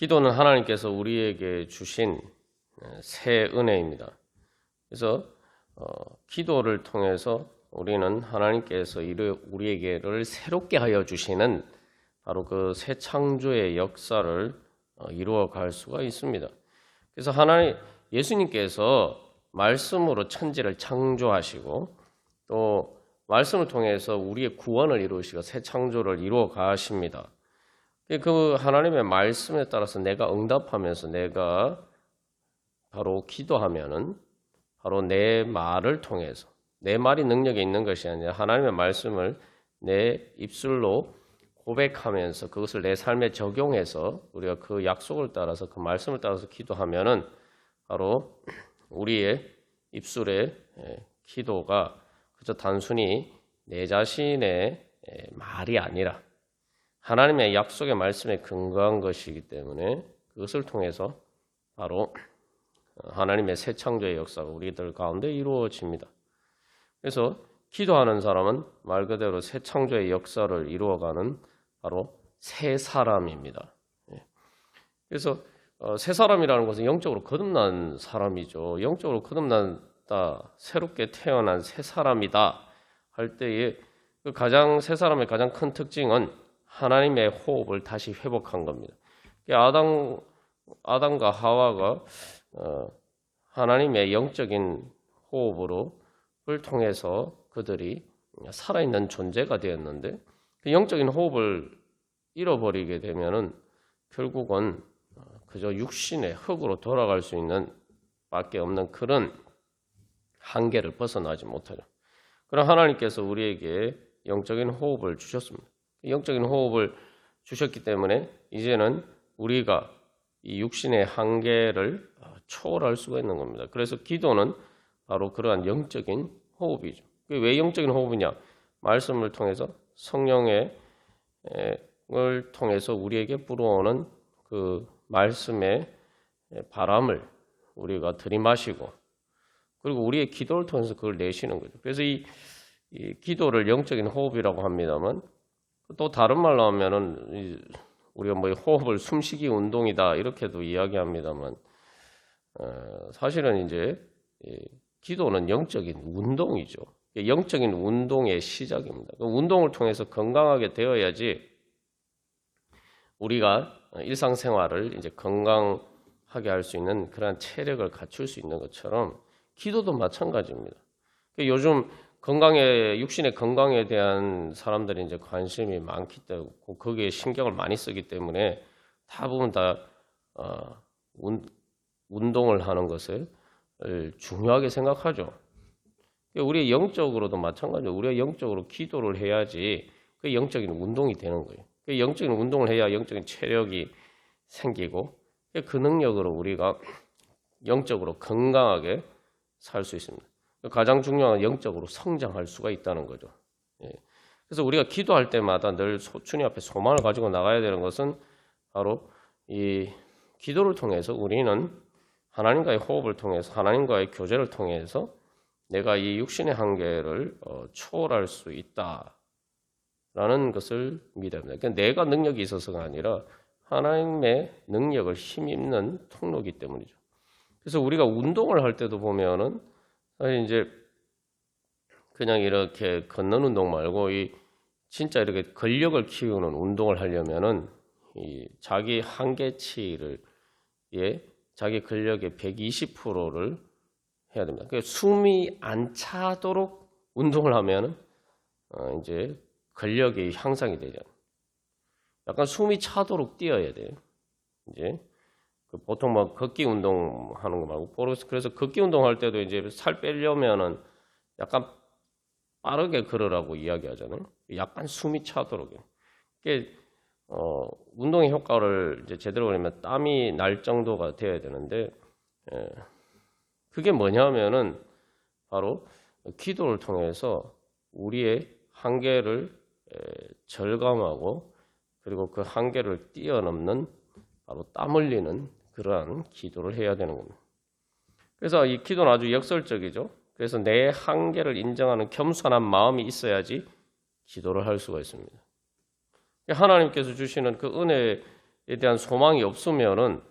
기도는 하나님께서 우리에게 주신 새 은혜입니다. 그래서 기도를 통해서 우리는 하나님께서 우리에게를 새롭게 하여 주시는 바로 그 새 창조의 역사를 이루어 갈 수가 있습니다. 그래서 예수님께서 말씀으로 천지를 창조하시고 또 말씀을 통해서 우리의 구원을 이루시고 새 창조를 이루어 가십니다. 그 하나님의 말씀에 따라서 내가 응답하면서 내가 바로 기도하면은 바로 내 말을 통해서 내 말이 능력이 있는 것이 아니라 하나님의 말씀을 내 입술로 고백하면서 그것을 내 삶에 적용해서 우리가 그 약속을 따라서 그 말씀을 따라서 기도하면은 바로 우리의 입술의 기도가 그저 단순히 내 자신의 말이 아니라 하나님의 약속의 말씀에 근거한 것이기 때문에 그것을 통해서 바로 하나님의 새 창조의 역사가 우리들 가운데 이루어집니다. 그래서 기도하는 사람은 말 그대로 새 창조의 역사를 이루어가는 바로 새 사람입니다. 그래서 새 사람이라는 것은 영적으로 거듭난 사람이죠. 영적으로 거듭난다, 새롭게 태어난 새 사람이다 할 때에 새 사람의 가장 큰 특징은 하나님의 호흡을 다시 회복한 겁니다. 아담과 하와가 하나님의 영적인 호흡을 통해서 그들이 살아있는 존재가 되었는데 그 영적인 호흡을 잃어버리게 되면은 결국은 그저 육신의 흙으로 돌아갈 수 있는 밖에 없는 그런 한계를 벗어나지 못하죠. 그럼 하나님께서 우리에게 영적인 호흡을 주셨습니다. 영적인 호흡을 주셨기 때문에 이제는 우리가 이 육신의 한계를 초월할 수가 있는 겁니다. 그래서 기도는 바로 그러한 영적인 호흡이죠. 왜 영적인 호흡이냐? 말씀을 통해서 성령을 통해서 우리에게 불어오는 그 말씀의 바람을 우리가 들이마시고 그리고 우리의 기도를 통해서 그걸 내쉬는 거죠. 그래서 이 기도를 영적인 호흡이라고 합니다만 또 다른 말로 하면은 우리가 호흡을 숨쉬기 운동이다 이렇게도 이야기합니다만 사실은 이제 기도는 영적인 운동이죠. 영적인 운동의 시작입니다. 그 운동을 통해서 건강하게 되어야지 우리가 일상생활을 이제 건강하게 할 수 있는 그런 체력을 갖출 수 있는 것처럼 기도도 마찬가지입니다. 요즘 육신의 건강에 대한 사람들이 이제 관심이 많기 때문에 거기에 신경을 많이 쓰기 때문에 대부분 다 운동을 하는 것을 중요하게 생각하죠. 우리 영적으로도 마찬가지로 우리가 영적으로 기도를 해야지 그 영적인 운동이 되는 거예요. 그 영적인 운동을 해야 영적인 체력이 생기고 그 능력으로 우리가 영적으로 건강하게 살 수 있습니다. 가장 중요한 건 영적으로 성장할 수가 있다는 거죠. 그래서 우리가 기도할 때마다 늘 주님 앞에 소망을 가지고 나가야 되는 것은 바로 이 기도를 통해서 우리는 하나님과의 호흡을 통해서 하나님과의 교제를 통해서 내가 이 육신의 한계를 초월할 수 있다라는 것을 믿어야 합니다. 그러니까 내가 능력이 있어서가 아니라 하나님의 능력을 힘입는 통로이기 때문이죠. 그래서 우리가 운동을 할 때도 보면은 사실 이제 그냥 이렇게 걷는 운동 말고 진짜 이렇게 근력을 키우는 운동을 하려면은 자기 한계치를 자기 근력의 120%를 해야 됩니다. 그러니까 숨이 안 차도록 운동을 하면은 이제 근력이 향상이 되죠. 약간 숨이 차도록 뛰어야 돼요. 이제 보통 걷기 운동 하는 거 말고 그래서 걷기 운동 할 때도 이제 살 빼려면은 약간 빠르게 걸으라고 이야기하잖아요. 약간 숨이 차도록. 이게 운동의 효과를 이제 제대로 보려면 땀이 날 정도가 돼야 되는데 그게 뭐냐면은 바로 기도를 통해서 우리의 한계를 절감하고 그리고 그 한계를 뛰어넘는 바로 땀 흘리는 그러한 기도를 해야 되는 겁니다. 그래서 이 기도는 아주 역설적이죠. 그래서 내 한계를 인정하는 겸손한 마음이 있어야지 기도를 할 수가 있습니다. 하나님께서 주시는 그 은혜의 대한 소망이 없으면은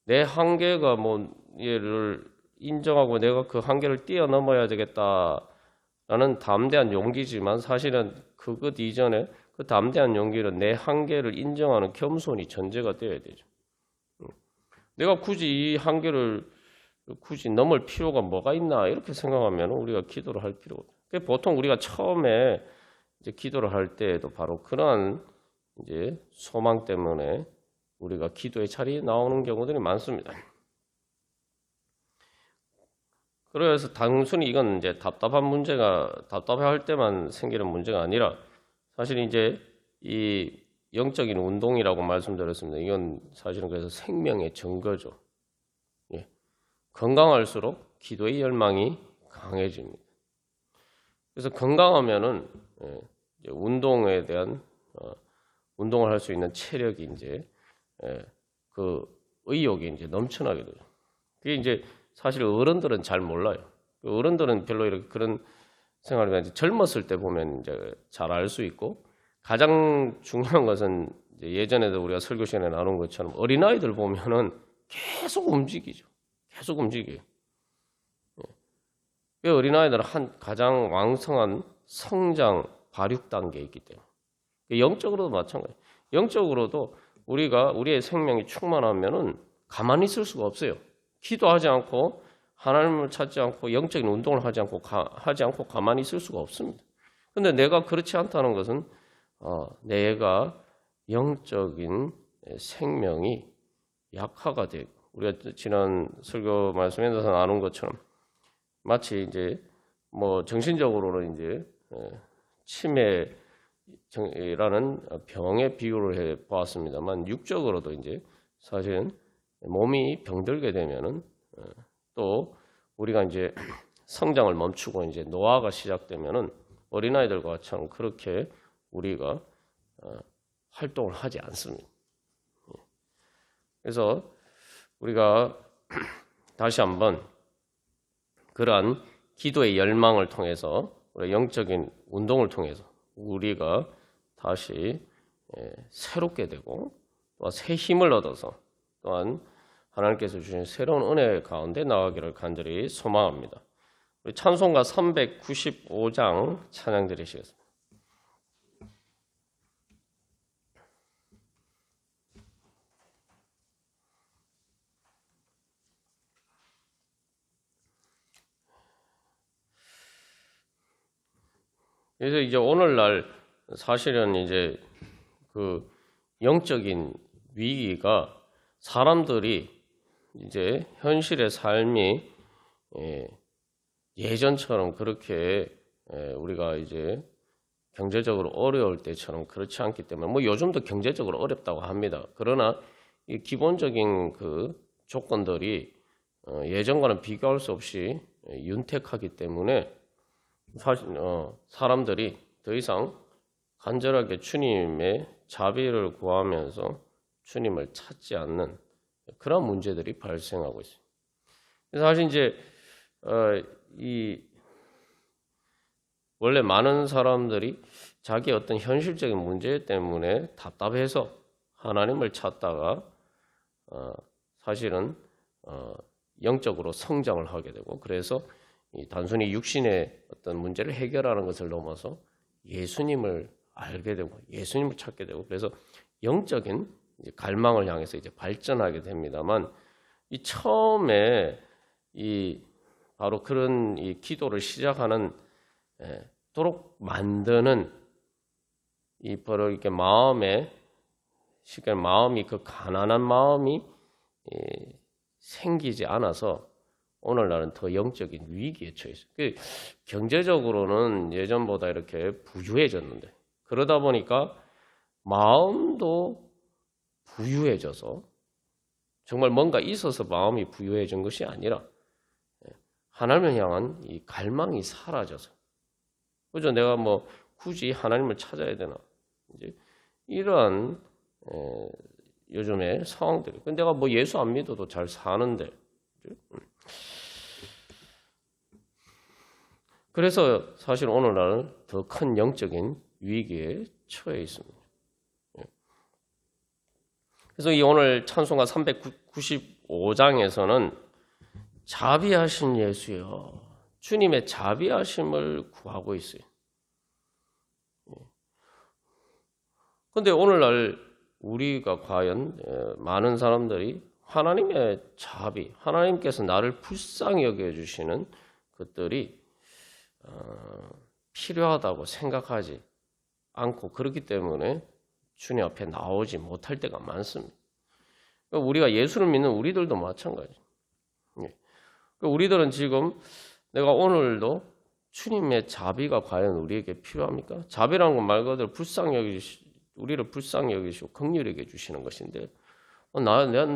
내 한계가 뭐 얘를 인정하고 내가 그 한계를 뛰어넘어야 되겠다라는 담대한 용기지만 사실은 그것 이전에 그 담대한 용기는 내 한계를 인정하는 겸손이 전제가 되어야 되죠. 내가 굳이 이 한계를 굳이 넘을 필요가 뭐가 있나 이렇게 생각하면 우리가 기도를 할 필요가 없어요. 보통 우리가 처음에 이제 기도를 할 때에도 바로 그러한 이제 소망 때문에 우리가 기도의 자리에 나오는 경우들이 많습니다. 그래서 단순히 이건 이제 답답할 때만 생기는 문제가 아니라 사실 이제 이 영적인 운동이라고 말씀드렸습니다. 이건 사실은 그래서 생명의 증거죠. 예. 건강할수록 기도의 열망이 강해집니다. 그래서 건강하면은 이제 운동에 대한 운동을 할 수 있는 체력이 이제 그 의욕이 이제 넘쳐나게 되죠. 그게 이제 사실 어른들은 잘 몰라요. 어른들은 별로 이렇게 그런 생활을 이제 젊었을 때 보면 이제 잘 알 수 있고 가장 중요한 것은 이제 예전에도 우리가 설교 시간에 나눈 것처럼 어린아이들 보면은 계속 움직이죠. 계속 움직여요. 그 어린아이들은 가장 왕성한 성장 발육 단계에 있기 때문에 영적으로도 마찬가지예요. 영적으로도 우리가 우리의 생명이 충만하면은 가만히 있을 수가 없어요. 기도하지 않고 하나님을 찾지 않고 영적인 운동을 하지 않고 가만히 있을 수가 없습니다. 그런데 내가 그렇지 않다는 것은 내가 영적인 생명이 약화가 되고 우리가 지난 설교 말씀에서 나눈 것처럼 마치 이제 뭐 정신적으로는 이제 치매라는 병에 비유를 해 보았습니다만 육적으로도 이제 사실은 몸이 병들게 되면은 또 우리가 이제 성장을 멈추고 이제 노화가 시작되면은 어린아이들과처럼 그렇게 우리가 활동을 하지 않습니다. 그래서 우리가 다시 한번 그러한 기도의 열망을 통해서 우리 영적인 운동을 통해서 우리가 다시 새롭게 되고 또 새 힘을 얻어서 또한 하나님께서 주신 새로운 은혜 가운데 나가기를 간절히 소망합니다. 우리 찬송가 395장 찬양 드리시겠습니다. 그래서 이제 오늘날 사실은 이제 그 영적인 위기가 사람들이 이제 현실의 삶이 예전처럼 그렇게 우리가 이제 경제적으로 어려울 때처럼 그렇지 않기 때문에 뭐 요즘도 경제적으로 어렵다고 합니다. 그러나 이 기본적인 그 조건들이 예전과는 비교할 수 없이 윤택하기 때문에 사실 사람들이 더 이상 간절하게 주님의 자비를 구하면서 주님을 찾지 않는 그런 문제들이 발생하고 있습니다. 사실 이제 원래 많은 사람들이 자기 어떤 현실적인 문제 때문에 답답해서 하나님을 찾다가 사실은 영적으로 성장을 하게 되고 그래서 단순히 육신의 어떤 문제를 해결하는 것을 넘어서 예수님을 알게 되고 예수님을 찾게 되고 그래서 영적인 갈망을 향해서 이제 발전하게 됩니다만 이 처음에 바로 그런 이 기도를 시작하는 도록 만드는 바로 이렇게 마음이 그 가난한 마음이 생기지 않아서 오늘날은 더 영적인 위기에 처했어요. 경제적으로는 예전보다 이렇게 부유해졌는데 그러다 보니까 마음도 부유해져서 정말 뭔가 있어서 마음이 부유해진 것이 아니라 하나님을 향한 이 갈망이 사라져서 그죠? 내가 뭐 굳이 하나님을 찾아야 되나? 이제 이러한 요즘의 상황들이. 근데 내가 뭐 예수 안 믿어도 잘 사는데. 그래서 사실 오늘날은 더 큰 영적인 위기에 처해 있습니다. 그래서 이 오늘 찬송가 395장에서는 자비하신 예수여, 주님의 자비하심을 구하고 있어요. 그런데 오늘날 우리가 과연 많은 사람들이 하나님의 자비, 하나님께서 나를 불쌍히 여겨주시는 것들이 필요하다고 생각하지 않고 그렇기 때문에 주님 앞에 나오지 못할 때가 많습니다. 우리가 예수를 믿는 우리들도 마찬가지예요. 우리들은 지금 내가 오늘도 주님의 자비가 과연 우리에게 필요합니까? 자비라는 건 말 그대로 우리를 불쌍히 여기시고 긍휼히 여겨주시는 것인데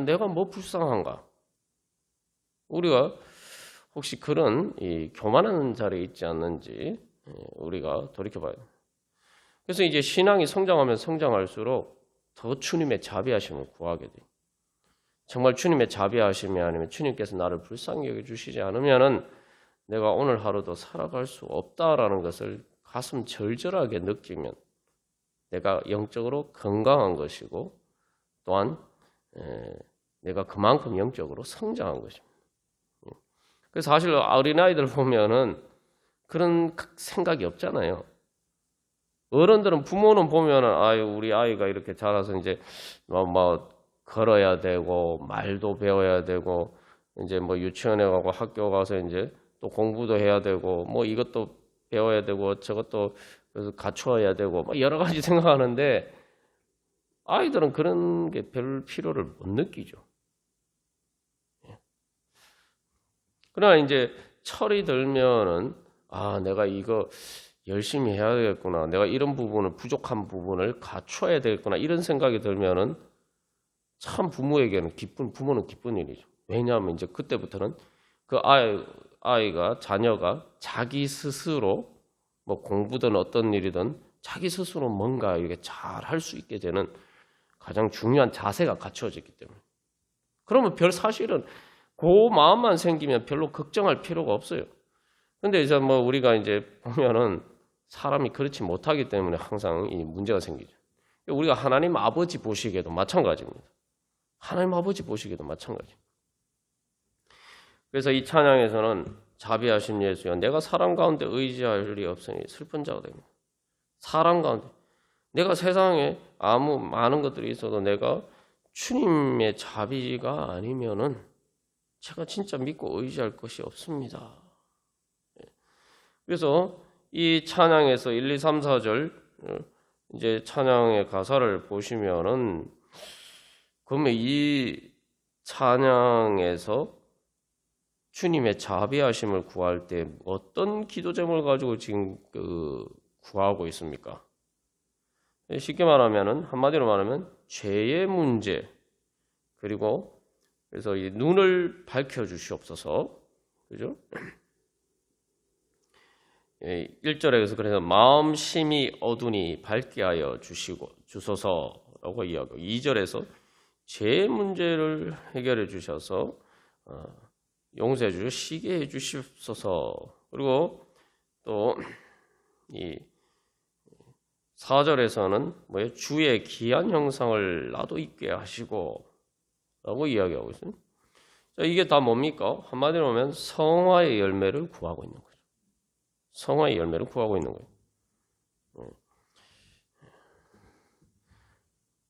내가 뭐 불쌍한가? 우리가 혹시 그런 교만한 자리에 있지 않는지 우리가 돌이켜봐야 돼요. 그래서 이제 신앙이 성장하면 성장할수록 더 주님의 자비하심을 구하게 돼요. 정말 주님의 자비하심이 아니면 주님께서 나를 불쌍히 여겨주시지 않으면은 내가 오늘 하루도 살아갈 수 없다라는 것을 가슴 절절하게 느끼면 내가 영적으로 건강한 것이고 또한 내가 그만큼 영적으로 성장한 것입니다. 그래서 사실 어린아이들 보면은 그런 생각이 없잖아요. 어른들은 부모는 보면은 우리 아이가 이렇게 자라서 이제 뭐 걸어야 되고 말도 배워야 되고 이제 뭐 유치원에 가고 학교 가서 이제 또 공부도 해야 되고 뭐 이것도 배워야 되고 저것도 그래서 갖추어야 되고 뭐 여러 가지 생각하는데 아이들은 그런 게 별 필요를 못 느끼죠. 그러나 이제 철이 들면은 내가 이거 열심히 해야 되겠구나. 내가 이런 부분을 부족한 부분을 갖춰야 되겠구나. 이런 생각이 들면은 참 부모에게는 부모는 기쁜 일이죠. 왜냐하면 이제 그때부터는 그 아이가 자녀가 자기 스스로 뭐 공부든 어떤 일이든 자기 스스로 뭔가 이렇게 잘 할 수 있게 되는 가장 중요한 자세가 갖춰졌기 때문에. 그러면 사실은 그 마음만 생기면 별로 걱정할 필요가 없어요. 근데 이제 뭐 우리가 이제 보면은 사람이 그렇지 못하기 때문에 항상 이 문제가 생기죠. 우리가 하나님 아버지 보시기에도 마찬가지입니다. 하나님 아버지 보시기에도 마찬가지입니다. 그래서 이 찬양에서는 자비하신 예수여, 내가 사람 가운데 의지할 일이 없으니 슬픈 자가 됩니다. 사람 가운데 내가 세상에 많은 것들이 있어도 내가 주님의 자비가 아니면은 제가 진짜 믿고 의지할 것이 없습니다. 그래서 이 찬양에서 1, 2, 3, 4절 이제 찬양의 가사를 보시면은 그러면 이 찬양에서 주님의 자비하심을 구할 때 어떤 기도 제목을 가지고 지금 구하고 있습니까? 쉽게 말하면은 한마디로 말하면 죄의 문제 그리고 그래서 이 눈을 밝혀 주시옵소서. 그죠? 1절에 그래서 마음 심히 어두니 밝게 하여 주소서라고 이야기하고 2절에서 죄의 문제를 해결해 주셔서 용서해 주시고 쉬게 해 주시옵소서. 그리고 또 이 4절에서는 주의 귀한 형상을 나도 있게 하시고 라고 이야기하고 있어요. 이게 다 뭡니까? 한마디로 하면 성화의 열매를 구하고 있는 거죠. 성화의 열매를 구하고 있는 거예요.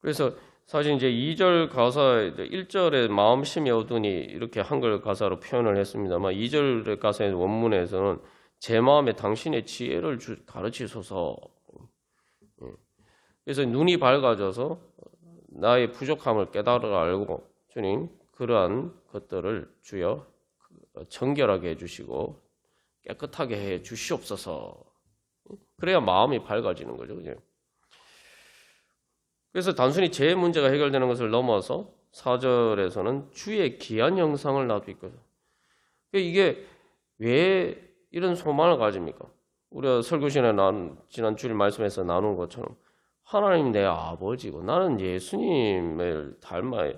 그래서 사실 이제 2절 가사 1절에 마음 심히 어두니 이렇게 한글 가사로 표현을 했습니다만 2절 가사의 원문에서는 제 마음에 당신의 지혜를 가르치소서. 그래서 눈이 밝아져서 나의 부족함을 깨달아 알고 주님 그러한 것들을 주여 정결하게 해주시고 깨끗하게 해 주시옵소서. 그래야 마음이 밝아지는 거죠. 그죠? 그래서 단순히 제 문제가 해결되는 것을 넘어서 4절에서는 주의 귀한 형상을 나도 있거든. 이게 왜 이런 소망을 가집니까? 우리가 설교 시간에 지난 주일 말씀에서 나눈 것처럼 하나님이 내 아버지고 나는 예수님을 닮아야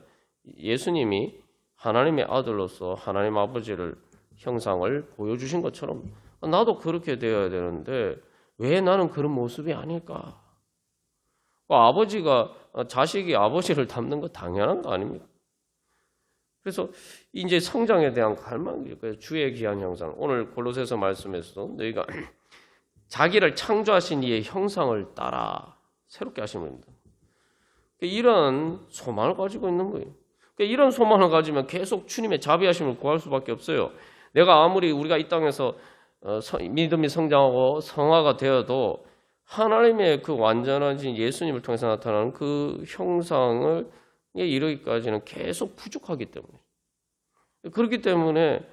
예수님이 하나님의 아들로서 하나님 아버지를 형상을 보여주신 것처럼 나도 그렇게 되어야 되는데 왜 나는 그런 모습이 아닐까? 아버지가 자식이 아버지를 닮는 거 당연한 거 아닙니까? 그래서 이제 성장에 대한 갈망이에요. 그래서 주의 귀한 형상. 오늘 골로새서 말씀에서도 너희가 자기를 창조하신 이의 형상을 따라 새롭게 하시는 겁니다. 이런 소망을 가지고 있는 거예요. 이런 소망을 가지면 계속 주님의 자비하심을 구할 수밖에 없어요. 내가 아무리 우리가 이 땅에서 믿음이 성장하고 성화가 되어도 하나님의 그 완전하신 예수님을 통해서 나타나는 그 형상을 이르기까지는 계속 부족하기 때문에, 그렇기 때문에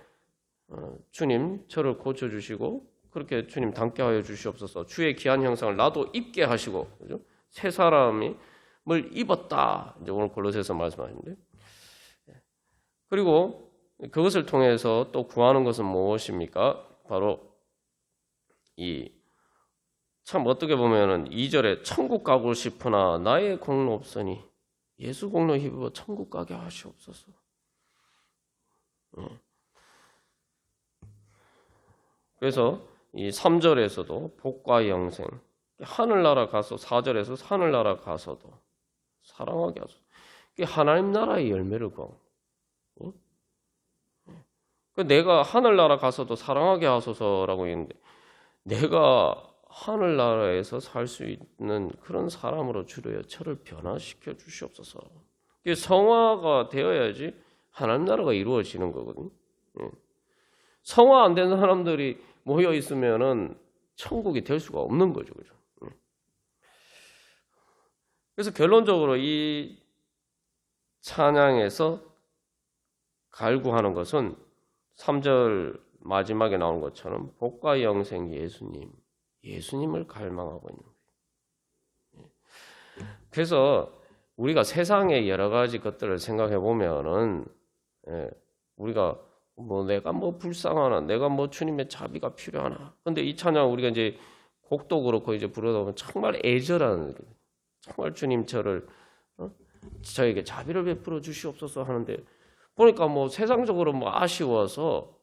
주님 저를 고쳐주시고 그렇게 주님 닮게 하여 주시옵소서. 주의 귀한 형상을 나도 입게 하시고, 그죠? 새 사람을 입었다. 이제 오늘 골로새서 말씀하시는데, 그리고 그것을 통해서 또 구하는 것은 무엇입니까? 바로 참 어떻게 보면은 2절에 천국 가고 싶으나 나의 공로 없으니 예수 공로 힘입어 천국 가게 하시옵소서. 그래서 이 3절에서도 복과 영생, 하늘나라 가서 4절에서 하늘나라 가서도 사랑하게 하소서. 하나님 나라의 열매를 구하고, 내가 하늘나라 가서도 사랑하게 하소서라고 했는데, 내가 하늘나라에서 살 수 있는 그런 사람으로 주려 저를 변화시켜 주시옵소서. 성화가 되어야지 하나님 나라가 이루어지는 거거든요. 성화 안 되는 사람들이 모여 있으면은 천국이 될 수가 없는 거죠, 그죠? 그래서 결론적으로 이 찬양에서 갈구하는 것은 3절 마지막에 나온 것처럼 복과 영생 예수님을 갈망하고 있는 거예요. 그래서 우리가 세상의 여러 가지 것들을 생각해 보면은, 우리가 내가 불쌍하나, 내가 주님의 자비가 필요하나. 근데 이 찬양 우리가 이제 곡도 그렇고 이제 부르다 보면 정말 애절한, 정말 주님 저에게 자비를 베풀어 주시옵소서 하는데, 보니까 세상적으로 아쉬워서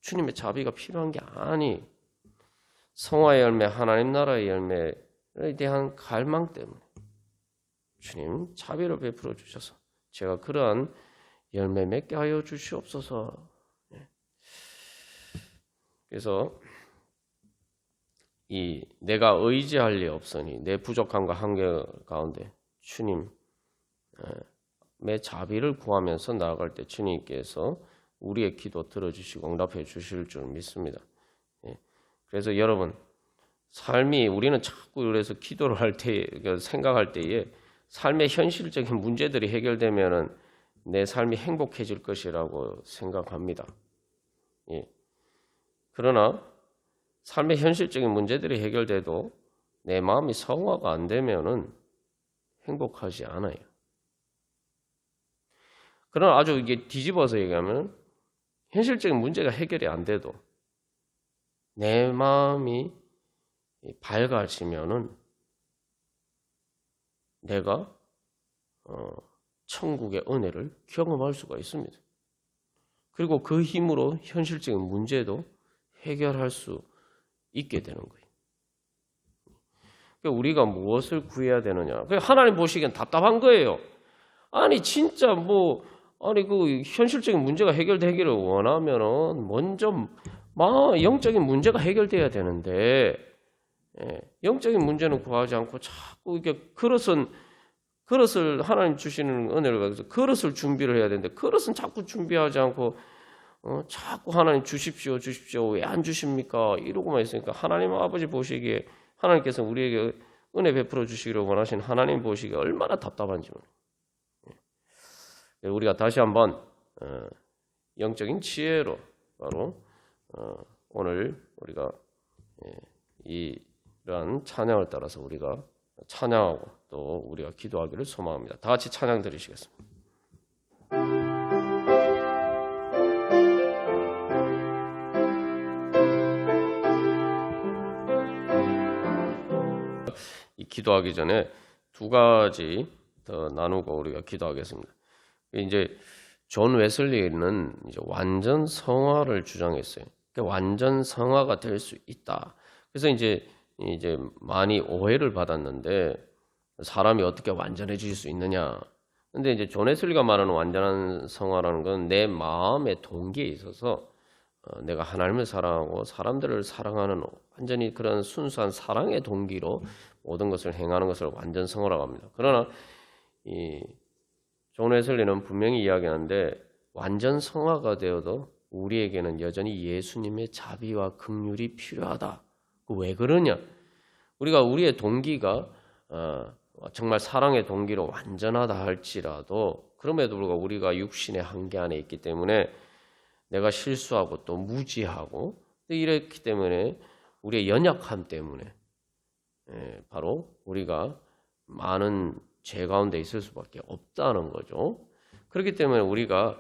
주님의 자비가 필요한 게 아니, 성화의 열매, 하나님 나라의 열매에 대한 갈망 때문에 주님 자비를 베풀어 주셔서 제가 그러한 열매 맺게 하여 주시옵소서. 그래서 내가 의지할 리 없으니 내 부족함과 한계 가운데 주님의 자비를 구하면서 나아갈 때 주님께서 우리의 기도 들어주시고 응답해 주실 줄 믿습니다. 그래서 여러분, 삶이, 우리는 자꾸 그래서 기도를 할 때, 생각할 때에 삶의 현실적인 문제들이 해결되면은 내 삶이 행복해질 것이라고 생각합니다. 그러나 삶의 현실적인 문제들이 해결돼도 내 마음이 성화가 안 되면은 행복하지 않아요. 그러나 아주 이게 뒤집어서 얘기하면 현실적인 문제가 해결이 안 돼도 내 마음이 밝아지면은 내가 천국의 은혜를 경험할 수가 있습니다. 그리고 그 힘으로 현실적인 문제도 해결할 수 있게 되는 거예요. 그러니까 우리가 무엇을 구해야 되느냐? 하나님 보시기엔 답답한 거예요. 아니 진짜 그 현실적인 문제가 해결되기를 원하면은 먼저 영적인 문제가 해결돼야 되는데, 영적인 문제는 구하지 않고 자꾸 이게 그릇을 하나님 주시는 은혜를 가지고 그릇을 준비를 해야 되는데 그릇은 자꾸 준비하지 않고 자꾸 하나님 주십시오 왜 안 주십니까? 이러고만 있으니까 하나님 아버지 보시기에, 하나님께서 우리에게 은혜 베풀어 주시기를 원하신 하나님 보시기에 얼마나 답답한지 우리가 다시 한번 영적인 지혜로 바로 오늘 우리가 이러한 찬양을 따라서 우리가 찬양하고 또 우리가 기도하기를 소망합니다. 다 같이 찬양 드리시겠습니다. 이 기도하기 전에 두 가지 더 나누고 우리가 기도하겠습니다. 이제 존 웨슬리는 이제 완전 성화를 주장했어요. 완전 성화가 될 수 있다. 그래서 이제 많이 오해를 받았는데, 사람이 어떻게 완전해질 수 있느냐. 근데 이제 존 웨슬리가 말하는 완전한 성화라는 건 내 마음의 동기에 있어서 내가 하나님을 사랑하고 사람들을 사랑하는 완전히 그런 순수한 사랑의 동기로 모든 것을 행하는 것을 완전 성화라고 합니다. 그러나 이 존 웨슬리는 분명히 이야기하는데 완전 성화가 되어도 우리에게는 여전히 예수님의 자비와 긍휼이 필요하다. 왜 그러냐? 우리가 우리의 동기가 정말 사랑의 동기로 완전하다 할지라도 그럼에도 불구하고 우리가 육신의 한계 안에 있기 때문에 내가 실수하고 또 무지하고 이렇기 때문에 우리의 연약함 때문에 바로 우리가 많은 죄 가운데 있을 수밖에 없다는 거죠. 그렇기 때문에 우리가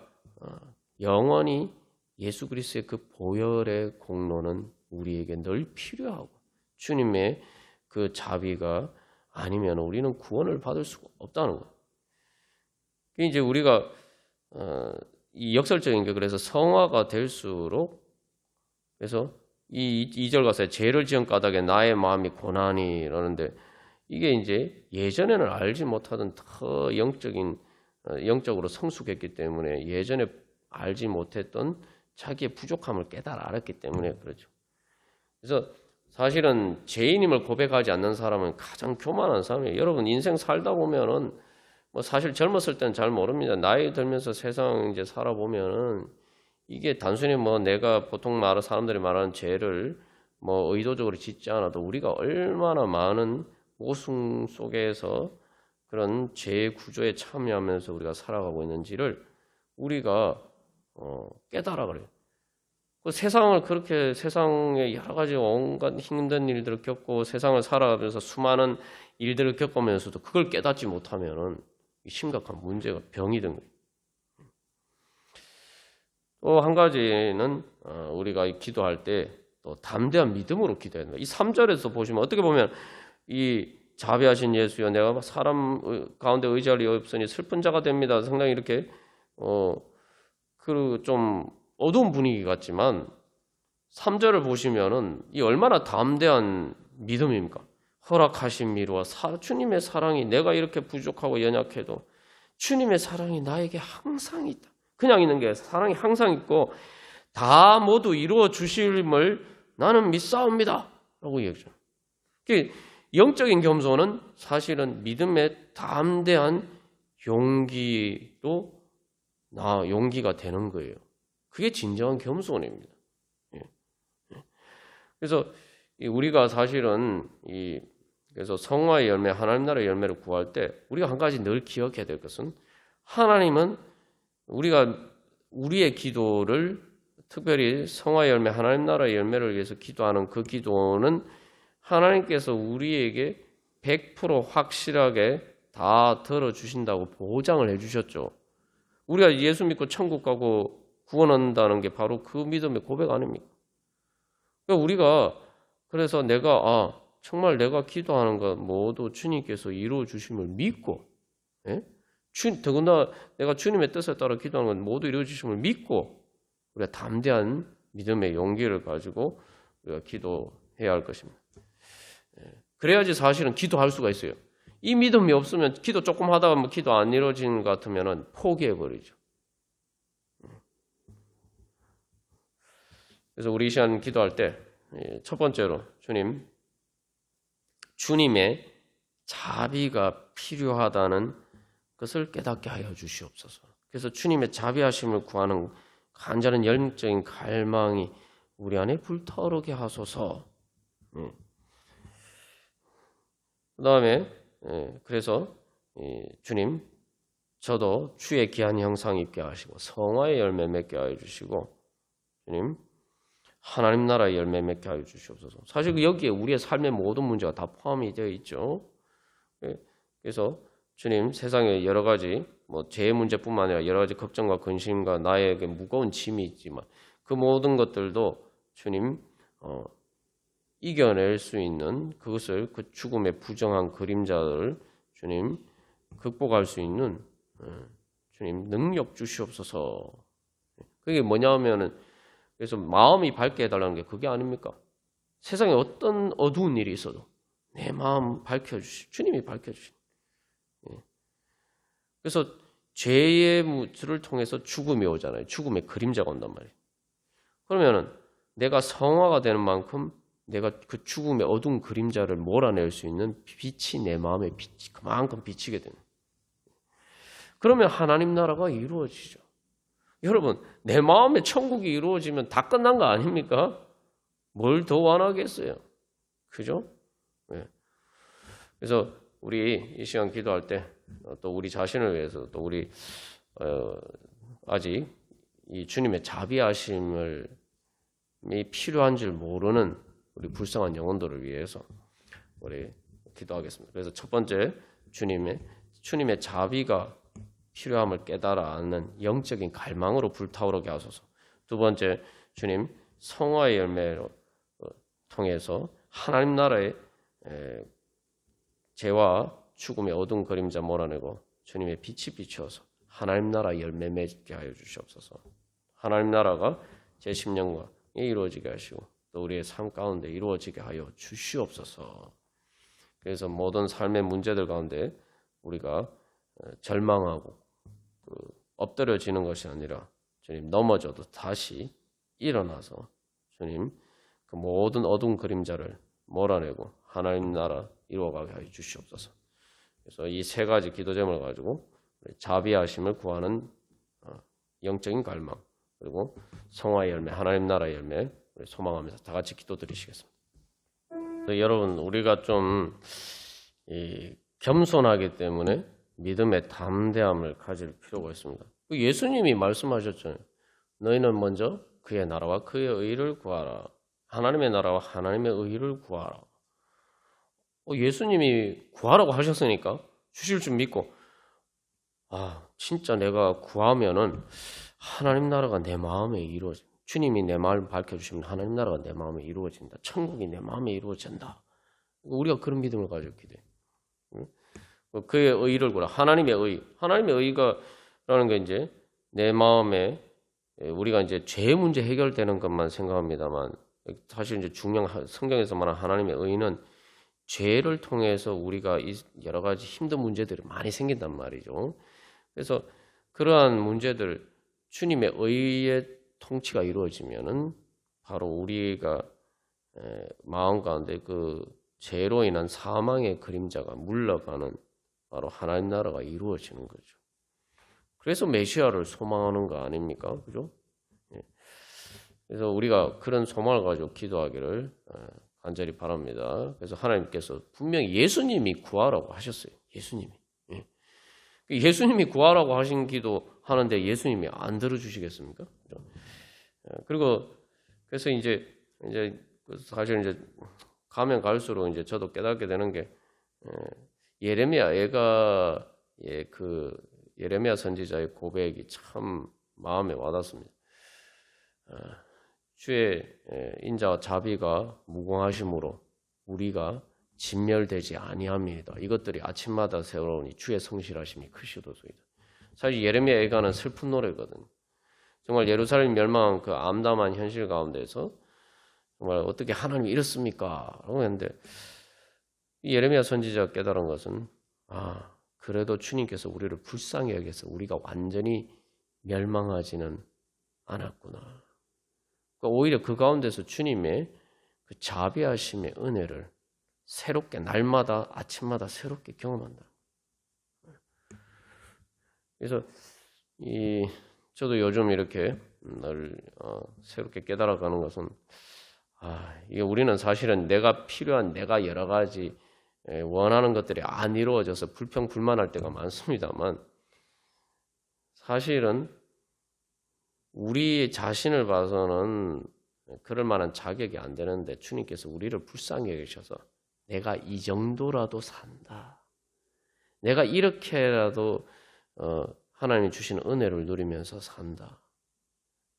영원히 예수 그리스도의 그 보혈의 공로는 우리에게 늘 필요하고 주님의 그 자비가 아니면 우리는 구원을 받을 수가 없다는 거예요. 이제 우리가 이 역설적인 게 그래서 성화가 될수록 그래서 이 2절 가사에 죄를 지은 까닭에 나의 마음이 고난이 이러는데 이게 이제 예전에는 알지 못하던 더 영적으로 성숙했기 때문에 예전에 알지 못했던 자기의 부족함을 알았기 때문에 그렇죠. 그래서 사실은 죄인임을 고백하지 않는 사람은 가장 교만한 사람이에요. 여러분 인생 살다 보면은 뭐 사실 젊었을 때는 잘 모릅니다. 나이 들면서 세상 이제 살아보면은 이게 단순히 뭐 내가 보통 사람들이 말하는 죄를 뭐 의도적으로 짓지 않아도 우리가 얼마나 많은 모순 속에서 그런 죄 구조에 참여하면서 우리가 살아가고 있는지를 우리가 깨달아 그래요. 그 세상을 그렇게 세상에 여러 가지 온갖 힘든 일들을 겪고 세상을 살아가면서 수많은 일들을 겪으면서도 그걸 깨닫지 못하면은 심각한 문제가 병이 된 거예요. 또 한 가지는 우리가 기도할 때 또 담대한 믿음으로 기도해야 된다. 이 3절에서 보시면 어떻게 보면 이 자비하신 예수여 내가 사람 가운데 의지할 리 없으니 슬픈 자가 됩니다. 상당히 이렇게 그 좀 어두운 분위기 같지만 3절을 보시면은 이 얼마나 담대한 믿음입니까? 허락하신 미루와 주님의 사랑이 내가 이렇게 부족하고 연약해도 주님의 사랑이 나에게 항상 있다. 그냥 있는 게 사랑이 항상 있고 다 모두 이루어 주심을 나는 믿사옵니다. 라고 얘기하죠. 영적인 겸손은 사실은 믿음의 담대한 용기가 되는 거예요. 그게 진정한 겸손입니다. 그래서 우리가 사실은 그래서 성화의 열매, 하나님 나라의 열매를 구할 때 우리가 한 가지 늘 기억해야 될 것은 하나님은 우리가 우리의 기도를 특별히 성화의 열매, 하나님 나라의 열매를 위해서 기도하는 그 기도는 하나님께서 우리에게 100% 확실하게 다 들어주신다고 보장을 해주셨죠. 우리가 예수 믿고 천국 가고 구원한다는 게 바로 그 믿음의 고백 아닙니까? 우리가 그래서 내가 정말 내가 기도하는 것 모두 주님께서 이루어 주심을 믿고, 더군다나 내가 주님의 뜻에 따라 기도하는 것 모두 이루어 주심을 믿고 우리가 담대한 믿음의 용기를 가지고 우리가 기도해야 할 것입니다. 그래야지 사실은 기도할 수가 있어요. 이 믿음이 없으면 기도 조금 하다가 뭐 기도 안 이루어지는 것 같으면 포기해 버리죠. 그래서 우리 이 시간 기도할 때 첫 번째로 주님의 자비가 필요하다는 것을 깨닫게 하여 주시옵소서. 그래서 주님의 자비하심을 구하는 간절한 영적인 갈망이 우리 안에 불타오르게 하소서. 그 다음에 그래서 주님 저도 주의 귀한 형상 입게 하시고 성화의 열매 맺게 하여 주시고 주님 하나님 나라의 열매 맺게 하여 주시옵소서. 사실 여기에 우리의 삶의 모든 문제가 다 포함이 되어 있죠. 그래서 주님 세상에 여러 가지 죄의 문제뿐만 아니라 여러 가지 걱정과 근심과 나에게 무거운 짐이 있지만 그 모든 것들도 주님 이겨낼 수 있는 그것을 그 죽음의 부정한 그림자를 주님 극복할 수 있는 주님 능력 주시옵소서. 그게 뭐냐 하면은 그래서 마음이 밝게 해달라는 게 그게 아닙니까? 세상에 어떤 어두운 일이 있어도 내 마음 밝혀주시 주님이 밝혀주신 그래서 죄의 무를 통해서 죽음이 오잖아요. 죽음의 그림자가 온단 말이에요. 그러면은 내가 성화가 되는 만큼 내가 그 죽음의 어두운 그림자를 몰아낼 수 있는 빛이 내 마음에 그만큼 비치게 되는. 그러면 하나님 나라가 이루어지죠. 여러분, 내 마음에 천국이 이루어지면 다 끝난 거 아닙니까? 뭘 더 원하겠어요? 그죠? 네. 그래서 우리 이 시간 기도할 때 또 우리 자신을 위해서 또 우리 아직 이 주님의 자비하심을 필요한 줄 모르는 우리 불쌍한 영혼들을 위해서 우리 기도하겠습니다. 그래서 첫 번째 주님의 자비가 필요함을 깨달아 아는 영적인 갈망으로 불타오르게 하소서. 두 번째, 주님 성화의 열매로 통해서 하나님 나라의 죄와 죽음의 어두운 그림자 몰아내고 주님의 빛이 비추어서 하나님 나라 열매 맺게 하여 주시옵소서. 하나님 나라가 제 심령과 이루어지게 하시고 또 우리의 삶 가운데 이루어지게 하여 주시옵소서. 그래서 모든 삶의 문제들 가운데 우리가 절망하고 엎드려지는 것이 아니라 주님 넘어져도 다시 일어나서 주님 그 모든 어두운 그림자를 몰아내고 하나님 나라 이루어가게 하여 주시옵소서. 그래서 이 세 가지 기도 제목을 가지고 자비하심을 구하는 영적인 갈망 그리고 성화의 열매 하나님 나라의 열매 소망하면서 다 같이 기도드리시겠습니다. 여러분 우리가 좀 겸손하기 때문에 믿음의 담대함을 가질 필요가 있습니다. 예수님이 말씀하셨잖아요. 너희는 먼저 그의 나라와 그의 의를 구하라. 하나님의 나라와 하나님의 의를 구하라. 예수님이 구하라고 하셨으니까 주실 줄 믿고 진짜 내가 구하면은 하나님 나라가 내 마음에 이루어져. 주님이 내 마음을 밝혀주시면 하나님 나라가 내 마음에 이루어진다. 천국이 내 마음에 이루어진다. 우리가 그런 믿음을 가지고 기도해. 그의 의를 구하라. 하나님의 의. 하나님의 의가라는 게 이제 내 마음에 우리가 이제 죄 문제 해결되는 것만 생각합니다만 사실 이제 중요한 성경에서 말하는 하나님의 의는 죄를 통해서 우리가 여러 가지 힘든 문제들이 많이 생긴단 말이죠. 그래서 그러한 문제들 주님의 의의 통치가 이루어지면은 바로 우리가 마음 가운데 그 죄로 인한 사망의 그림자가 물러가는 바로 하나님 나라가 이루어지는 거죠. 그래서 메시아를 소망하는 거 아닙니까? 그죠? 그래서 우리가 그런 소망을 가지고 기도하기를 간절히 바랍니다. 그래서 하나님께서 분명히 예수님이 구하라고 하셨어요. 예수님이 구하라고 하신 기도 하는데 예수님이 안 들어주시겠습니까? 그리고 그래서 이제 사실 이제 가면 갈수록 이제 저도 깨닫게 되는 게 예레미야 예레미야 선지자의 고백이 참 마음에 와닿습니다. 주의 인자와 자비가 무궁하심으로 우리가 진멸되지 아니함이다. 이것들이 아침마다 새로우니 주의 성실하심이 크시도소이다. 사실 예레미야 애가는 슬픈 노래거든요. 정말 예루살렘 멸망한 그 암담한 현실 가운데서 정말 어떻게 하나님이 이렇습니까? 라고 했는데 예레미야 선지자가 깨달은 것은 그래도 주님께서 우리를 불쌍히 여겨서 우리가 완전히 멸망하지는 않았구나. 그러니까 오히려 그 가운데서 주님의 그 자비하심의 은혜를 새롭게 날마다 아침마다 새롭게 경험한다. 그래서 저도 요즘 이렇게 늘 새롭게 깨달아가는 것은 이게 우리는 사실은 내가 여러 가지 원하는 것들이 안 이루어져서 불평불만할 때가 많습니다만 사실은 우리 자신을 봐서는 그럴 만한 자격이 안 되는데 주님께서 우리를 불쌍히 여기셔서 내가 이 정도라도 산다. 내가 이렇게라도 하나님이 주신 은혜를 누리면서 산다.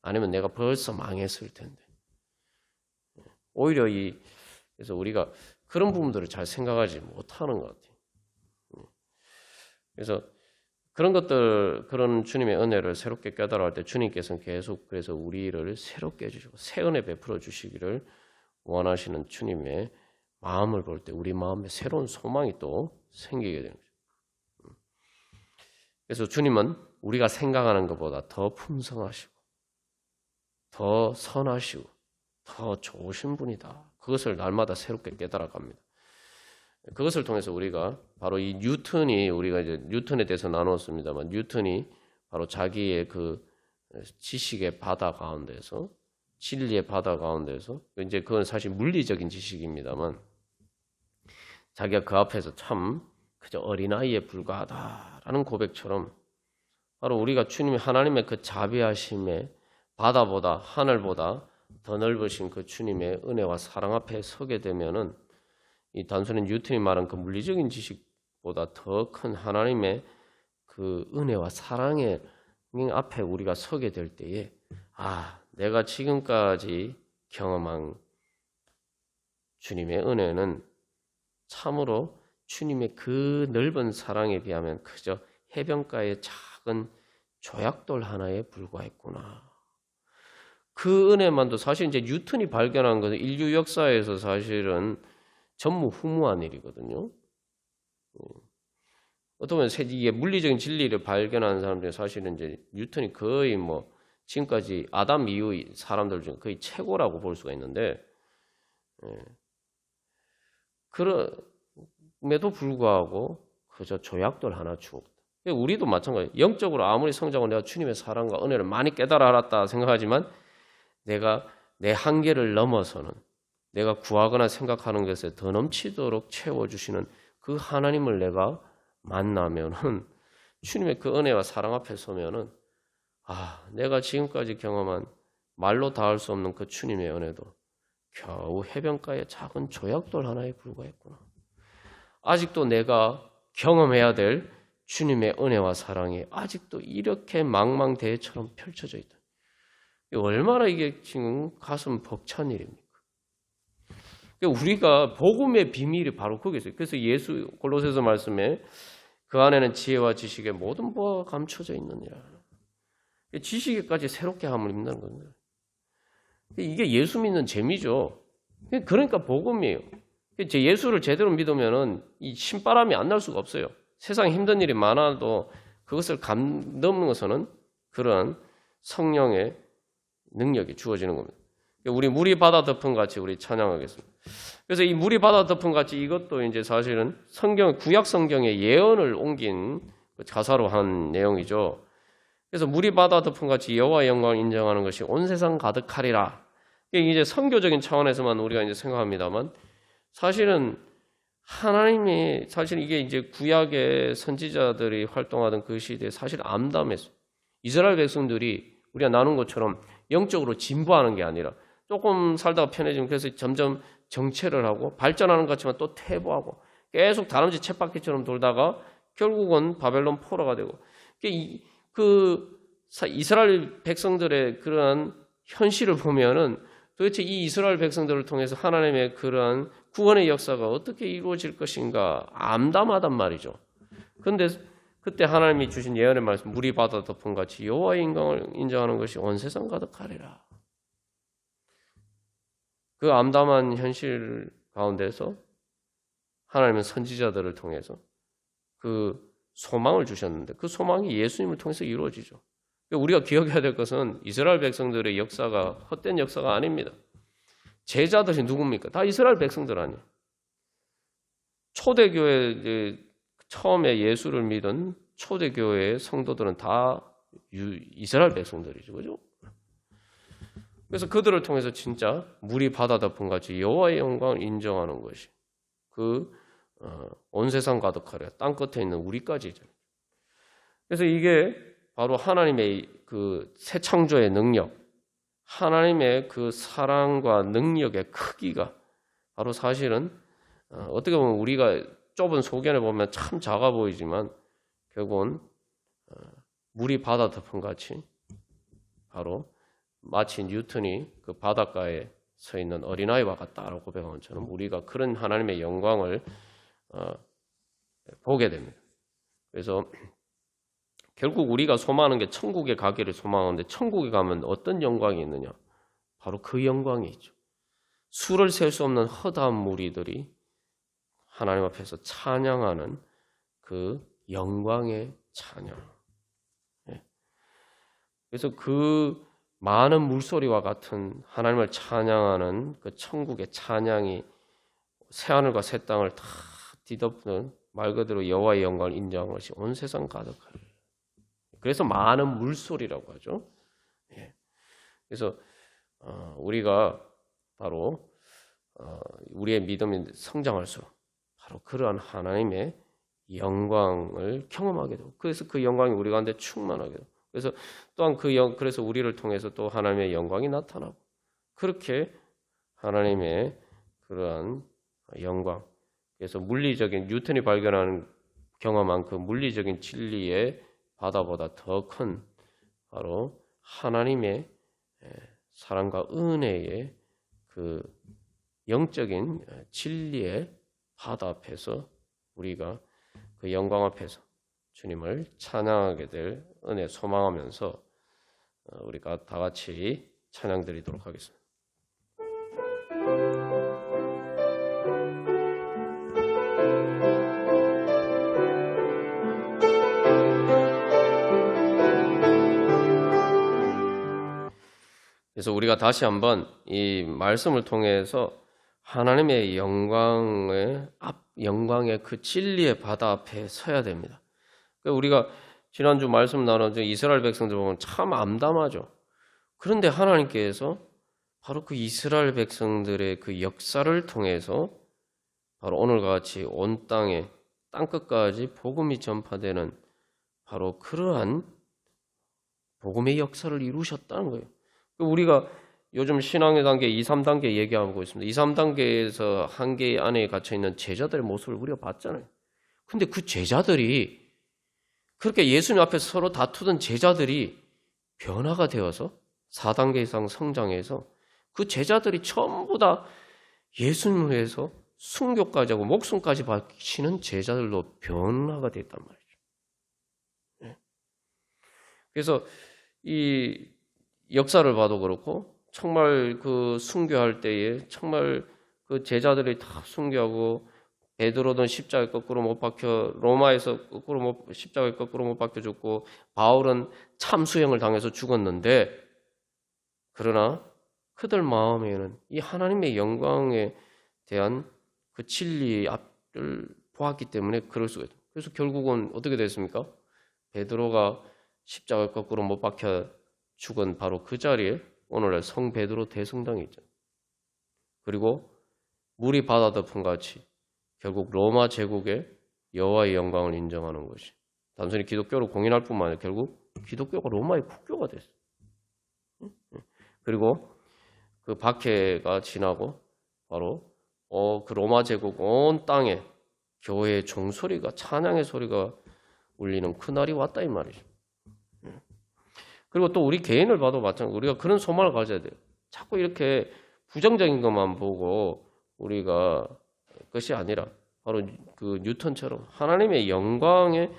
아니면 내가 벌써 망했을 텐데. 오히려 그래서 우리가 그런 부분들을 잘 생각하지 못하는 것 같아요. 그래서 그런 주님의 은혜를 새롭게 깨달아할 때 주님께서는 계속 그래서 우리를 새롭게 해주시고 새 은혜 베풀어 주시기를 원하시는 주님의 마음을 볼 때 우리 마음에 새로운 소망이 또 생기게 되는 거죠. 그래서 주님은 우리가 생각하는 것보다 더 풍성하시고 더 선하시고 더 좋으신 분이다. 그것을 날마다 새롭게 깨달아갑니다. 그것을 통해서 우리가 바로 이 뉴턴이 우리가 이제 뉴턴에 대해서 나눴습니다만 뉴턴이 바로 자기의 그 지식의 바다 가운데서 진리의 바다 가운데서 이제 그건 사실 물리적인 지식입니다만 자기가 그 앞에서 참 그저 어린아이에 불과하다라는 고백처럼 바로 우리가 주님의 하나님의 그 자비하심에 바다보다 하늘보다 더 넓으신 그 주님의 은혜와 사랑 앞에 서게 되면은 이 단순히 뉴턴이 말한 그 물리적인 지식보다 더 큰 하나님의 그 은혜와 사랑의 앞에 우리가 서게 될 때에 내가 지금까지 경험한 주님의 은혜는 참으로 주님의 그 넓은 사랑에 비하면 그저 해변가의 작은 조약돌 하나에 불과했구나. 그 은혜만도 사실 이제 뉴턴이 발견한 것은 인류 역사에서 사실은 전무후무한 일이거든요. 어떤 면에서 이게 물리적인 진리를 발견하는 사람들이 사실은 이제 뉴턴이 거의 뭐 지금까지 아담 이후 사람들 중에 거의 최고라고 볼 수가 있는데, 그럼에도 불구하고 그저 조약돌 하나 주었다. 우리도 마찬가지. 영적으로 아무리 성장하고 내가 주님의 사랑과 은혜를 많이 깨달아 알았다 생각하지만 내가 내 한계를 넘어서는 내가 구하거나 생각하는 것에 더 넘치도록 채워주시는 그 하나님을 내가 만나면은 주님의 그 은혜와 사랑 앞에 서면은 내가 지금까지 경험한 말로 닿을 수 없는 그 주님의 은혜도 겨우 해변가의 작은 조약돌 하나에 불과했구나. 아직도 내가 경험해야 될 주님의 은혜와 사랑이 아직도 이렇게 망망대해처럼 펼쳐져 있다. 얼마나 이게 지금 가슴 벅찬 일입니까? 우리가 복음의 비밀이 바로 거기에 있어요. 그래서 예수 골로새서 말씀에 그 안에는 지혜와 지식의 모든 보화가 감춰져 있느니라. 지식에까지 새롭게 함을 입는 겁니다. 이게 예수 믿는 재미죠. 그러니까 복음이에요. 예수를 제대로 믿으면은 이 신바람이 안 날 수가 없어요. 세상에 힘든 일이 많아도 그것을 넘어서는 그런 성령의 능력이 주어지는 겁니다. 우리 물이 바다 덮은 같이 우리 찬양하겠습니다. 그래서 이 물이 바다 덮은 같이 이것도 이제 사실은 구약 성경의 예언을 옮긴 가사로 한 내용이죠. 그래서 물이 바다 덮은 같이 여호와의 영광을 인정하는 것이 온 세상 가득하리라. 이게 이제 선교적인 차원에서만 우리가 이제 생각합니다만 사실은 하나님이 사실 이게 이제 구약의 선지자들이 활동하던 그 시대에 사실 암담했어요. 이스라엘 백성들이 우리가 나눈 것처럼 영적으로 진보하는 게 아니라 조금 살다가 편해지면 그래서 점점 정체를 하고 발전하는 것 같지만 또 퇴보하고 계속 다람쥐 쳇바퀴처럼 돌다가 결국은 바벨론 포로가 되고 그 이스라엘 백성들의 그러한 현실을 보면은 도대체 이 이스라엘 백성들을 통해서 하나님의 그런 구원의 역사가 어떻게 이루어질 것인가 암담하단 말이죠. 그런데 그때 하나님이 주신 예언의 말씀 물이 바다 덮은 같이 여호와의 영광을 인정하는 것이 온 세상 가득하리라. 그 암담한 현실 가운데서 하나님은 선지자들을 통해서 그 소망을 주셨는데 그 소망이 예수님을 통해서 이루어지죠. 우리가 기억해야 될 것은 이스라엘 백성들의 역사가 헛된 역사가 아닙니다. 제자들이 누굽니까? 다 이스라엘 백성들 아니에요. 초대교회 처음에 예수를 믿은 초대교회의 성도들은 다 이스라엘 백성들이죠. 그죠? 그래서 그들을 통해서 진짜 물이 바다 덮은 같이 여호와의 영광을 인정하는 것이 온 세상 가득하려 땅 끝에 있는 우리까지죠. 그래서 이게 바로 하나님의 그 새 창조의 능력, 하나님의 그 사랑과 능력의 크기가 바로 사실은 어떻게 보면 우리가 좁은 소견에 보면 참 작아 보이지만 결국은 물이 바다 덮은 같이 바로 마치 뉴턴이 그 바닷가에 서 있는 어린아이와 같다라고 고백한 것처럼 우리가 그런 하나님의 영광을 보게 됩니다. 그래서 결국 우리가 소망하는 게 천국에 가기를 소망하는데 천국에 가면 어떤 영광이 있느냐? 바로 그 영광이 있죠. 수를 셀 수 없는 허다한 무리들이 하나님 앞에서 찬양하는 그 영광의 찬양. 그래서 그 많은 물소리와 같은 하나님을 찬양하는 그 천국의 찬양이 새하늘과 새 땅을 다 뒤덮는 말 그대로 여호와의 영광을 인정한 것이 온 세상 가득하리. 그래서 많은 물소리라고 하죠. 예. 그래서 우리가 바로 우리의 믿음이 성장할수록 바로 그러한 하나님의 영광을 경험하게 되고, 그래서 그 영광이 우리 가운데 충만하게 되고, 그래서 또한 그래서 우리를 통해서 또 하나님의 영광이 나타나고, 그렇게 하나님의 그러한 영광, 그래서 물리적인 뉴턴이 발견하는 경험한 그 물리적인 진리의 바다보다 더 큰 바로 하나님의 사랑과 은혜의 그 영적인 진리의 바다 앞에서 우리가 그 영광 앞에서 주님을 찬양하게 될 은혜 소망하면서 우리가 다 같이 찬양 드리도록 하겠습니다. 그래서 우리가 다시 한번 이 말씀을 통해서 하나님의 영광의 그 진리의 바다 앞에 서야 됩니다. 우리가 지난주 말씀 나눈 이스라엘 백성들 보면 참 암담하죠. 그런데 하나님께서 바로 그 이스라엘 백성들의 그 역사를 통해서 바로 오늘과 같이 온 땅에 땅끝까지 복음이 전파되는 바로 그러한 복음의 역사를 이루셨다는 거예요. 우리가 요즘 신앙의 단계 2, 3단계 얘기하고 있습니다. 2, 3단계에서 한계 안에 갇혀있는 제자들의 모습을 우리가 봤잖아요. 근데 그 제자들이 그렇게 예수님 앞에서 서로 다투던 제자들이 변화가 되어서 4단계 이상 성장해서 그 제자들이 전부 다 예수님을 위해서 순교까지 하고 목숨까지 바치는 제자들로 변화가 됐단 말이죠. 그래서 이 역사를 봐도 그렇고 정말 그 순교할 때에 정말 그 제자들이 다 순교하고 베드로는 십자가에 거꾸로 못 박혀 로마에서 십자가에 거꾸로 못 박혀 죽고 바울은 참수형을 당해서 죽었는데 그러나 그들 마음에는 이 하나님의 영광에 대한 그 진리 앞을 보았기 때문에 그럴 수가 있다. 그래서 결국은 어떻게 됐습니까? 베드로가 십자가에 거꾸로 못 박혀 죽은 바로 그 자리에 오늘날 성 베드로 대성당이 있죠. 그리고 물이 바다 덮은 같이 결국 로마 제국의 여호와의 영광을 인정하는 것이 단순히 기독교로 공인할 뿐만 아니라 결국 기독교가 로마의 국교가 됐어요. 그리고 그 박해가 지나고 바로 그 로마 제국 온 땅에 교회의 종소리가 찬양의 소리가 울리는 그날이 왔다 이 말이죠. 그리고 또 우리 개인을 봐도 마찬가지로 우리가 그런 소망을 가져야 돼요. 자꾸 이렇게 부정적인 것만 보고 우리가 것이 아니라 바로 그 뉴턴처럼 하나님의 영광의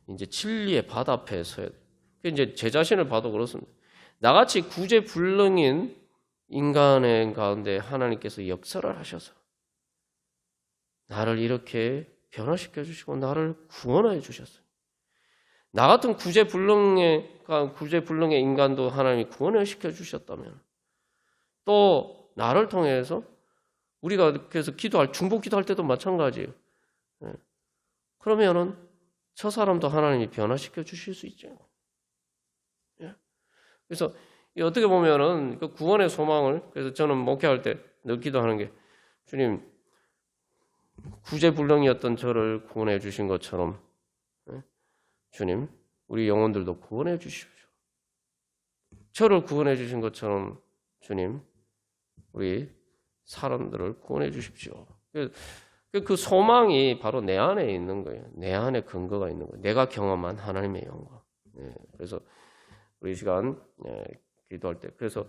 이제 진리의 바다 앞에 서야 돼요. 이제 제 자신을 봐도 그렇습니다. 나같이 구제불능인 인간의 가운데 하나님께서 역사를 하셔서 나를 이렇게 변화시켜 주시고 나를 구원해 주셨어요. 나 같은 구제불능의 인간도 하나님이 구원을 시켜 주셨다면 또 나를 통해서 우리가 그래서 중보 기도할 때도 마찬가지예요. 그러면은 저 사람도 하나님이 변화시켜 주실 수 있죠. 그래서 어떻게 보면은 그 구원의 소망을 그래서 저는 목회할 때 늘 기도하는 게 주님 구제불능이었던 저를 구원해 주신 것처럼 주님 우리 영혼들도 구원해 주십시오. 저를 구원해 주신 것처럼 주님 우리 사람들을 구원해 주십시오. 그 소망이 바로 내 안에 있는 거예요. 내 안에 근거가 있는 거예요. 내가 경험한 하나님의 영광. 그래서 우리 시간 기도할 때 그래서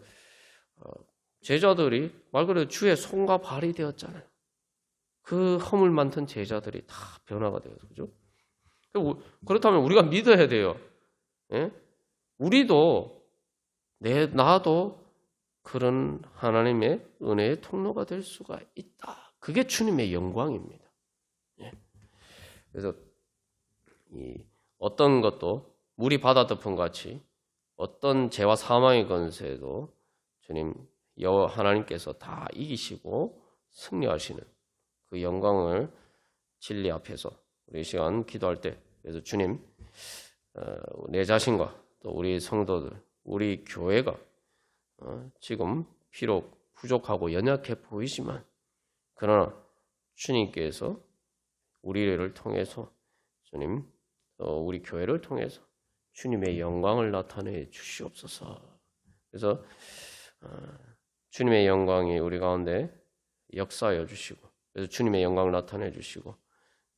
제자들이 말 그대로 주의 손과 발이 되었잖아요. 그 허물 많던 제자들이 다 변화가 되어서 그죠? 그렇다면 우리가 믿어야 돼요. 우리도 나도 그런 하나님의 은혜의 통로가 될 수가 있다. 그게 주님의 영광입니다. 그래서 어떤 것도 물이 바다 덮은 같이 어떤 죄와 사망의 권세도 주님 여호와 하나님께서 다 이기시고 승리하시는 그 영광을 진리 앞에서 우리 이 시간 기도할 때, 그래서 주님, 내 자신과 또 우리 성도들, 우리 교회가 지금 비록 부족하고 연약해 보이지만, 그러나 주님께서 우리를 통해서, 주님, 우리 교회를 통해서 주님의 영광을 나타내 주시옵소서. 그래서 주님의 영광이 우리 가운데 역사하여 주시고, 그래서 주님의 영광을 나타내 주시고,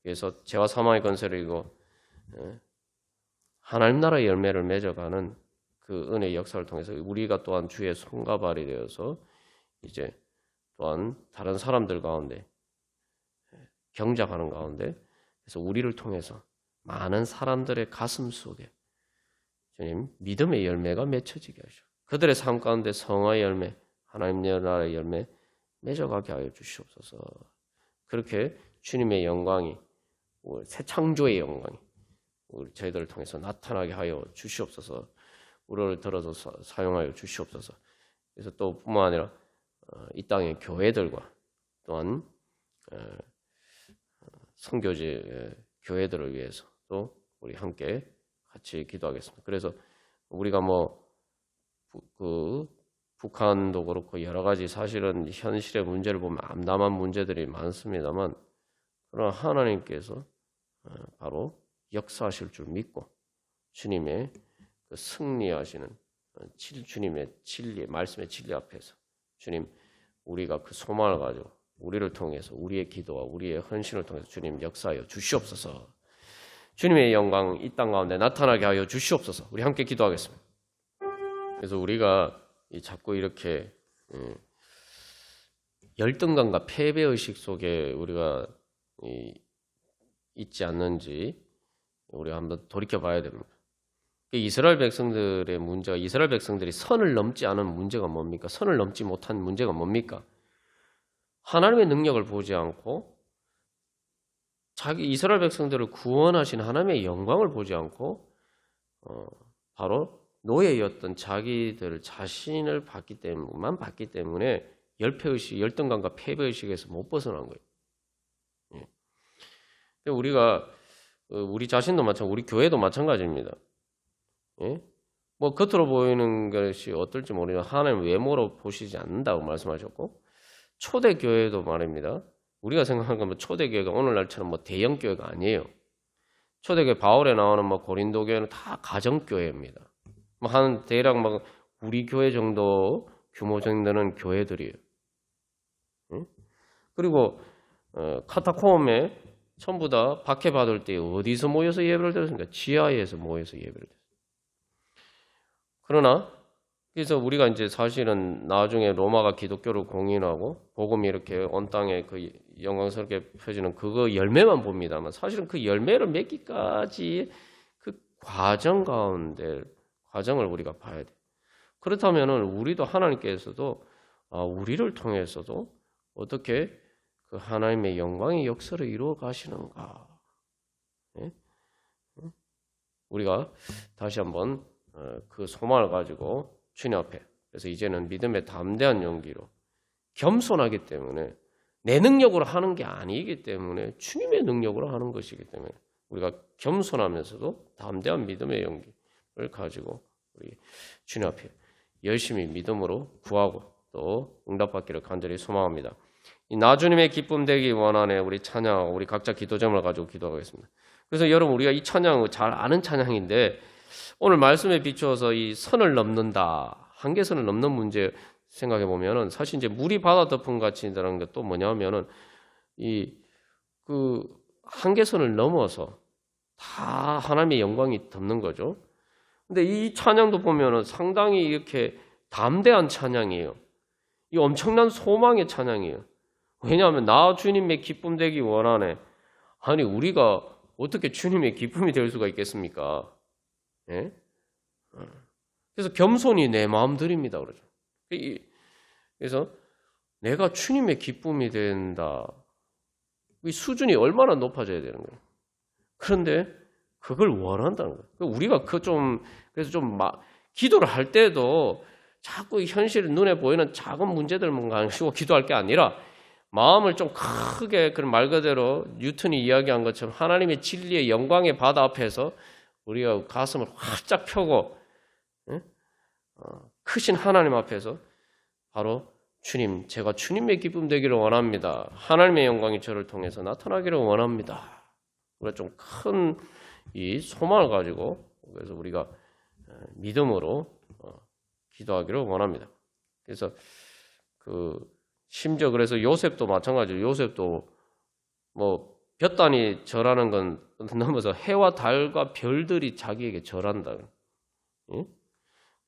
그래서 죄와 사망의 권세를 이고 하나님 나라의 열매를 맺어가는 그 은혜의 역사를 통해서 우리가 또한 주의 손과 발이 되어서 이제 또한 다른 사람들 가운데 경작하는 가운데, 그래서 우리를 통해서 많은 사람들의 가슴 속에 주님 믿음의 열매가 맺혀지게 하시고, 그들의 삶 가운데 성화의 열매, 하나님 나라의 열매 맺어가게 하여 주시옵소서. 그렇게 주님의 영광이, 새 창조의 영광이 저희들을 통해서 나타나게 하여 주시옵소서. 우리를 들어서 사용하여 주시옵소서. 그래서 또 뿐만 아니라 이 땅의 교회들과 또한 선교지 교회들을 위해서 또 우리 함께 같이 기도하겠습니다. 그래서 우리가 북한도 그렇고 여러 가지 사실은 현실의 문제를 보면 암담한 문제들이 많습니다만, 그러나 하나님께서 바로 역사하실 줄 믿고 주님의 그 승리하시는 주님의 진리, 말씀의 진리 앞에서 주님, 우리가 그 소망을 가지고 우리를 통해서 우리의 기도와 우리의 헌신을 통해서 주님 역사하여 주시옵소서. 주님의 영광 이 땅 가운데 나타나게 하여 주시옵소서. 우리 함께 기도하겠습니다. 그래서 우리가 자꾸 이렇게 열등감과 패배의식 속에 우리가 있지 않는지 우리가 한번 돌이켜봐야 됩니다. 이스라엘 백성들의 문제가, 이스라엘 백성들이 선을 넘지 않은 문제가 뭡니까? 선을 넘지 못한 문제가 뭡니까? 하나님의 능력을 보지 않고 자기 이스라엘 백성들을 구원하신 하나님의 영광을 보지 않고 바로 노예였던 자기들 자신을 봤기 때문에 열패의식, 열등감과 패배의식에서 못 벗어난 거예요. 예. 우리가 우리 자신도 마찬가지, 우리 교회도 마찬가지입니다. 예? 겉으로 보이는 것이 어떨지 모르지만 하나님 외모로 보시지 않는다고 말씀하셨고, 초대교회도 말입니다. 우리가 생각하는 건 초대교회가 오늘날처럼 대형 교회가 아니에요. 초대교회 바울에 나오는 고린도 교회는 다 가정교회입니다. 한 대략 우리 교회 정도 규모 정도는 교회들이에요. 예? 그리고 카타콤에 전부 다 박해받을 때 어디서 모여서 예배를 드렸습니까? 지하에서 모여서 예배를 드렸어요. 그러나 그래서 우리가 이제 사실은 나중에 로마가 기독교를 공인하고 복음이 이렇게 온 땅에 그 영광스럽게 펴지는 그거 열매만 봅니다만, 사실은 그 열매를 맺기까지 그 과정 가운데 과정을 우리가 봐야 돼. 그렇다면은 우리도 하나님께서도 우리를 통해서도 어떻게 그 하나님의 영광의 역사를 이루어 가시는가? 예? 우리가 다시 한번 그 소망을 가지고 주님 앞에, 그래서 이제는 믿음의 담대한 용기로 겸손하기 때문에 내 능력으로 하는 게 아니기 때문에 주님의 능력으로 하는 것이기 때문에 우리가 겸손하면서도 담대한 믿음의 용기를 가지고 우리 주님 앞에 열심히 믿음으로 구하고 또 응답받기를 간절히 소망합니다. 이 나주님의 기쁨 되기 원하네. 우리 찬양, 우리 각자 기도 제목을 가지고 기도하겠습니다. 그래서 여러분, 우리가 이 찬양을 잘 아는 찬양인데 오늘 말씀에 비추어서 이 선을 넘는다, 한계선을 넘는 문제 생각해 보면은 사실 이제 물이 바다 덮음 같이 있다는 게 또 뭐냐면은 그 한계선을 넘어서 다 하나님의 영광이 덮는 거죠. 근데 이 찬양도 보면은 상당히 이렇게 담대한 찬양이에요. 이 엄청난 소망의 찬양이에요. 왜냐하면 나 주님의 기쁨 되기 원하네. 아니, 우리가 어떻게 주님의 기쁨이 될 수가 있겠습니까? 예? 그래서 겸손히 내 마음들입니다. 그러죠. 그래서 내가 주님의 기쁨이 된다. 이 수준이 얼마나 높아져야 되는 거예요. 그런데 그걸 원한다는 거예요. 우리가 그래서 좀 기도를 할 때도 자꾸 현실 눈에 보이는 작은 문제들만 가지고 기도할 게 아니라 마음을 좀 크게, 그런 말 그대로 뉴턴이 이야기한 것처럼 하나님의 진리의 영광의 바다 앞에서 우리가 가슴을 활짝 펴고 크신 하나님 앞에서 바로 주님, 제가 주님의 기쁨 되기를 원합니다. 하나님의 영광이 저를 통해서 나타나기를 원합니다. 우리가 좀 큰 이 소망을 가지고, 그래서 우리가 믿음으로 기도하기를 원합니다. 그래서 심지어 그래서 요셉도 마찬가지로, 요셉도 뭐 몇 단위 절하는 건 넘어서 해와 달과 별들이 자기에게 절한다. 응?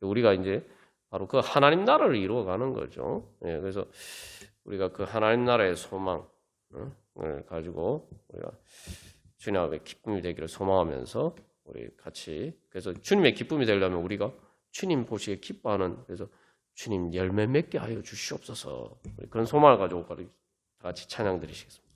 우리가 이제 바로 그 하나님 나라를 이루어가는 거죠. 예, 그래서 우리가 그 하나님 나라의 소망을 가지고 우리가 주님 앞에 기쁨이 되기를 소망하면서 우리 같이, 그래서 주님의 기쁨이 되려면 우리가 주님 보시기에 기뻐하는, 그래서 주님 열매 맺게 하여 주시옵소서, 그런 소망을 가지고 다 같이 찬양 드리시겠습니다.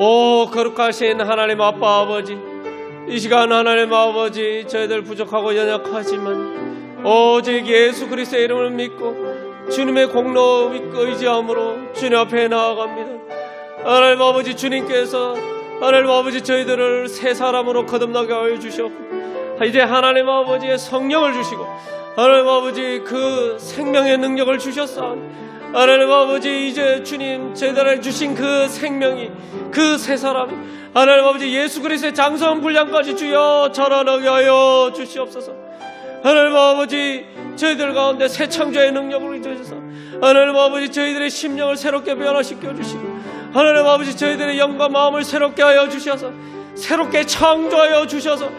오 거룩하신 하나님 아빠 아버지, 이 시간 하나님 아버지, 저희들 부족하고 연약하지만 오직 예수 그리스도의 이름을 믿고 주님의 공로 믿고 의지함으로 주님 앞에 나아갑니다. 하나님 아버지, 주님께서 하나님 아버지 저희들을 새 사람으로 거듭나게 하여 주셨고, 이제 하나님 아버지의 성령을 주시고 하나님 아버지 그 생명의 능력을 주셨사오니 하나님 아버지, 이제 주님 저희들에게 주신 그 생명이, 그 새 사람이 하나님 아버지 예수 그리스도의 장성한 분량까지 주여 자라나게 하여 주시옵소서. 하나님 아버지, 저희들 가운데 새 창조의 능력을 주셔서 하나님 아버지 저희들의 심령을 새롭게 변화시켜 주시고, 하나님 아버지 저희들의 영과 마음을 새롭게 하여 주셔서 새롭게 창조하여 주셔서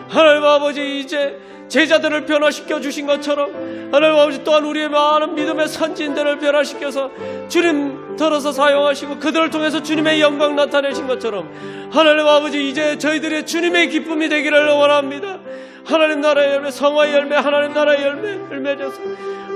하나님 아버지 이제 제자들을 변화시켜 주신 것처럼 하나님 아버지 또한 우리의 많은 믿음의 선진들을 변화시켜서 주님 들어서 사용하시고 그들을 통해서 주님의 영광 나타내신 것처럼 하나님 아버지 이제 저희들의 주님의 기쁨이 되기를 원합니다. 하나님 나라의 열매, 성화의 열매, 하나님 나라의 열매를 맺어서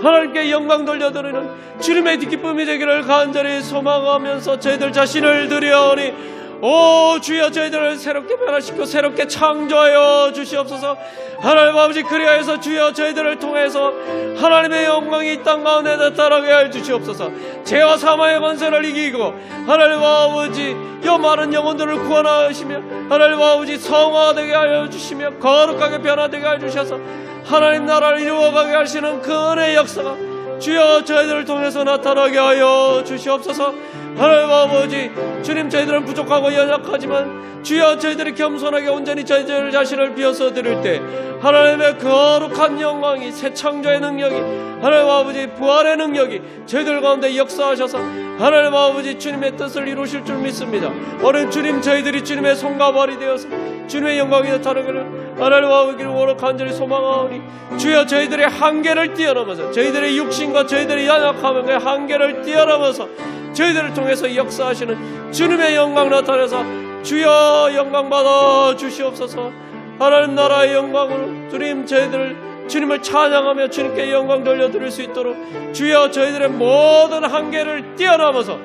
하나님께 영광 돌려드리는 주님의 기쁨이 되기를 간절히 소망하면서 저희들 자신을 드려오니, 오 주여 저희들을 새롭게 변화시켜 새롭게 창조하여 주시옵소서. 하나님 아버지, 그리하여서 주여 저희들을 통해서 하나님의 영광이 이 땅 가운데 나타나게 하여 주시옵소서. 죄와 사망의 권세를 이기고 하나님 아버지 여 많은 영혼들을 구원하시며 하나님 아버지 성화되게 하여 주시며 거룩하게 변화되게 하여 주셔서 하나님 나라를 이루어가게 하시는 그 은혜의 역사가 주여 저희들을 통해서 나타나게 하여 주시옵소서. 하나님 아버지, 주님 저희들은 부족하고 연약하지만 주여 저희들이 겸손하게 온전히 저희들 자신을 비워서 드릴 때 하나님의 거룩한 영광이, 새 창조의 능력이, 하나님 아버지 부활의 능력이 저희들 가운데 역사하셔서 하나님 아버지 주님의 뜻을 이루실 줄 믿습니다. 오늘 주님 저희들이 주님의 손과 발이 되어서 주님의 영광이 나타나기를 하나님 아버지를 오늘 간절히 소망하오니, 주여 저희들의 한계를 뛰어넘어서 저희들의 육신과 저희들의 연약함의 한계를 뛰어넘어서 저희들을 통해서 역사하시는 주님의 영광 나타내서 주여 영광 받아 주시옵소서. 하나님 나라의 영광으로 주님 저희들 주님을 찬양하며 주님께 영광 돌려드릴 수 있도록 주여 저희들의 모든 한계를 뛰어넘어서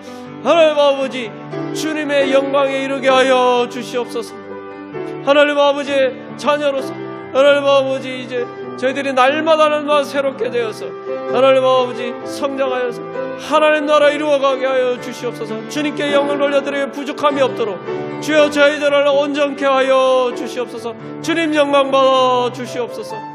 하나님 아버지 주님의 영광에 이르게 하여 주시옵소서. 하나님 아버지의 자녀로서 하나님 아버지 이제 저희들이 날마다 새롭게 되어서 하나님 아버지 성장하여서 하나님 나라 이루어가게 하여 주시옵소서. 주님께 영광 돌려드리며 부족함이 없도록 주여 저희들을 온전케 하여 주시옵소서. 주님 영광 받아 주시옵소서.